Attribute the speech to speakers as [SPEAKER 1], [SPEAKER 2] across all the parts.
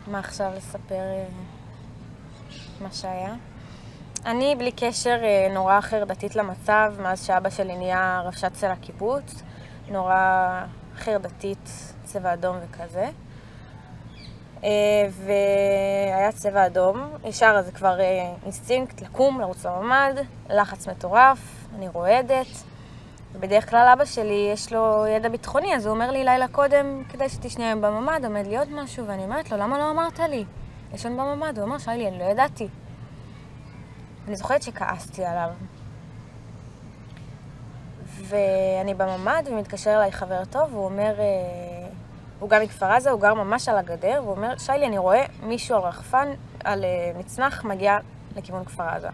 [SPEAKER 1] מה עכשיו לספר מה שהיה? אני בלי קשר נורא חרדתית למצב, מאז שאבא שלי נהיה רבש"ץ של הקיבוץ. נורא חרדתית, צבע אדום וכזה. והיה צבע אדום, ישר זה כבר אינסטינקט לקום, לרוץ לממ"ד, לחץ מטורף, אני רועדת. ובדרך כלל אבא שלי יש לו ידע ביטחוני, אז הוא אומר לי לילה קודם, כדי שתשנה היום בממ"ד, עומד לי עוד משהו, ואני אומרת לו, למה לא אמרת לי? ישן בממ"ד, הוא אומר, שי, אני לא ידעתי. אני זוכרת שכעסתי עליו. ואני בממ"ד ומתקשר אליי חבר טוב, והוא אומר, הוא גם מכפר עזה, הוא גר ממש על הגדר, והוא אומר, שיילי, אני רואה מישהו על רחפן, על מצנח, מגיע לכיוון כפר עזה.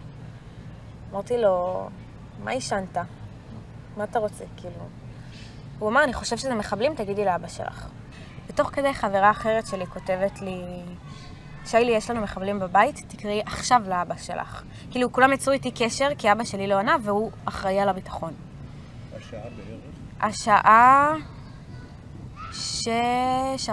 [SPEAKER 1] אמרתי לו, מה ישנת? מה אתה רוצה? כאילו. הוא אמר, אני חושב שזה מחבלים, תגידי לאבא שלך. בתוך כדי חברה אחרת שלי כותבת לי, שיילי, יש לנו מחבלים בבית, תקראי עכשיו לאבא שלך. כאילו, כולם יצרו איתי קשר, כי אבא שלי לא ענה, והוא אחראי על הביטחון.
[SPEAKER 2] השעה בערך?
[SPEAKER 1] השעה 6:40.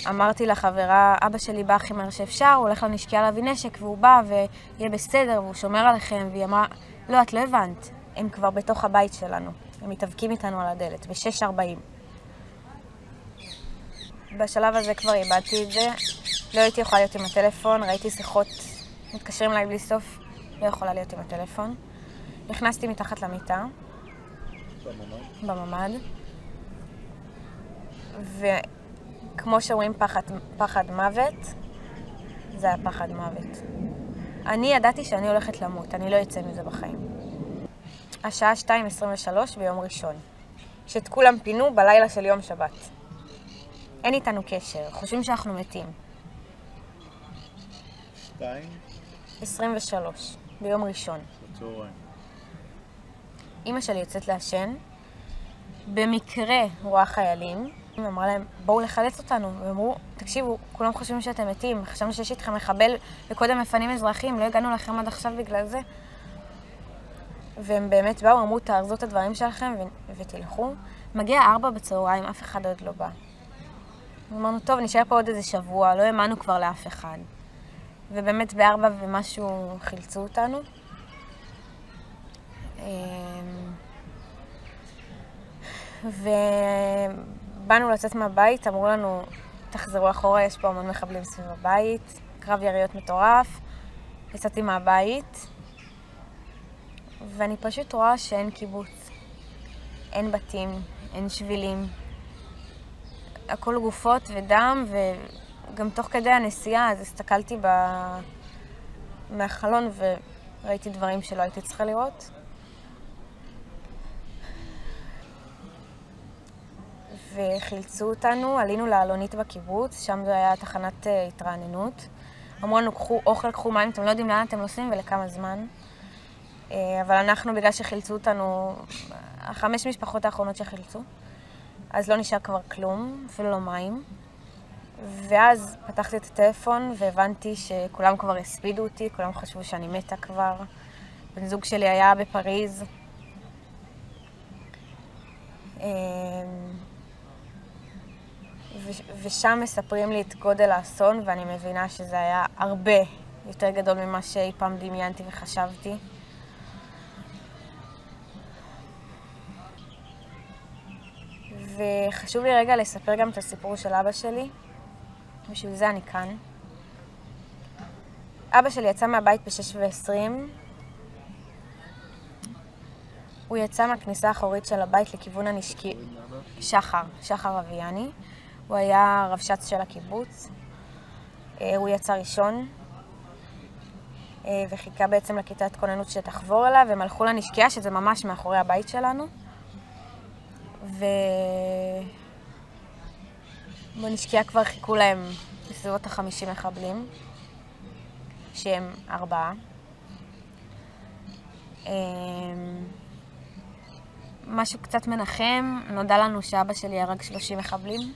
[SPEAKER 1] אמרתי לחברה, אבא שלי בא הכי מהר שאפשר, הוא הולך לנשקייה להביא נשק, והוא בא ויהיה בסדר, והוא שומר עליכם, והיא אמרה, לא, את לא הבנת, הם כבר בתוך הבית שלנו, הם מתאבקים איתנו על הדלת, ב-6:40. בשלב הזה כבר איבדתי את זה, לא הייתי יכולה להיות עם הטלפון, ראיתי שיחות, מתקשרים אליי בלי סוף, לא יכולה להיות עם הטלפון. נכנסתי מתחת למיטה, בממ"ד, וכמו שאומרים פחד מוות, זה היה פחד מוות. אני ידעתי שאני הולכת למות, אני לא אצא מזה בחיים. השעה 2:23 ביום ראשון, שאת כולם פינו בלילה של יום שבת. אין איתנו קשר, חושבים שאנחנו מתים. 2:23 ביום ראשון.
[SPEAKER 2] בצהריים.
[SPEAKER 1] אמא שלי יוצאת לעשן, במקרה רואה חיילים, היא אמרה להם, בואו לחלץ אותנו, והם אמרו, תקשיבו, כולם חושבים שאתם מתים, חשבנו שיש איתכם מחבל, וקודם מפנים אזרחים, לא הגענו לכם עד עכשיו בגלל זה. והם באמת באו, אמרו, תארזו את הדברים שלכם ותלכו. מגיע 4 בצהריים, אף אחד עוד לא בא. אמרנו, טוב, נשאר פה עוד איזה שבוע, לא האמנו כבר לאף אחד. ובאמת ב4 ומשהו חילצו אותנו. ובאנו לצאת מהבית, אמרו לנו, תחזרו אחורה, יש פה המון מחבלים סביב הבית, קרב יריות מטורף. יצאתי מהבית, ואני פשוט רואה שאין קיבוץ, אין בתים, אין שבילים. הכל גופות ודם, וגם תוך כדי הנסיעה, אז הסתכלתי מהחלון וראיתי דברים שלא הייתי צריכה לראות. וחילצו אותנו, עלינו לעלונית בקיבוץ, שם זה היה תחנת התרעננות. אמרו לנו, קחו אוכל, קחו מים, אתם לא יודעים לאן אתם נוסעים ולכמה זמן. אבל אנחנו, בגלל שחילצו אותנו, 5 משפחות האחרונות שחילצו, אז לא נשאר כבר כלום, אפילו לא מים. ואז פתחתי את הטלפון והבנתי שכולם כבר הספידו אותי, כולם חשבו שאני מתה כבר. בן זוג שלי היה בפריז. ושם מספרים לי את גודל האסון, ואני מבינה שזה היה הרבה יותר גדול ממה שאי פעם דמיינתי וחשבתי. וחשוב לי רגע לספר גם את הסיפור של אבא שלי, בשביל זה אני כאן. אבא שלי יצא מהבית ב-6:20. הוא יצא מהכניסה האחורית של הבית לכיוון הנשקי... שחר אביאני. הוא היה רבש"ץ של הקיבוץ. הוא יצא ראשון, וחיכה בעצם לכיתת כוננות שתחבור אליו, והם הלכו לנשקייה, שזה ממש מאחורי הבית שלנו. בנשקייה כבר חיכו להם בסביבות 50 מחבלים, שהם 4. משהו קצת מנחם, נודע לנו שאבא שלי הרג 30 מחבלים,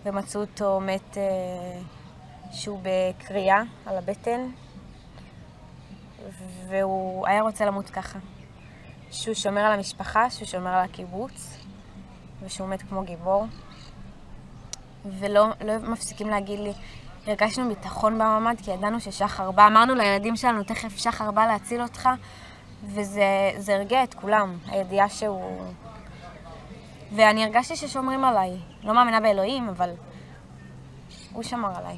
[SPEAKER 1] ומצאו אותו מת שהוא בקריאה על הבטן, והוא היה רוצה למות ככה. שהוא שומר על המשפחה, שהוא שומר על הקיבוץ, ושהוא מת כמו גיבור. ולא מפסיקים להגיד לי, הרגשנו ביטחון בממ"ד, כי ידענו ששחר בא, אמרנו לילדים שלנו, תכף שחר בא להציל אותך, וזה הרגיע את כולם, הידיעה שהוא... ואני הרגשתי ששומרים עליי. לא מאמינה באלוהים, אבל הוא שמר עליי.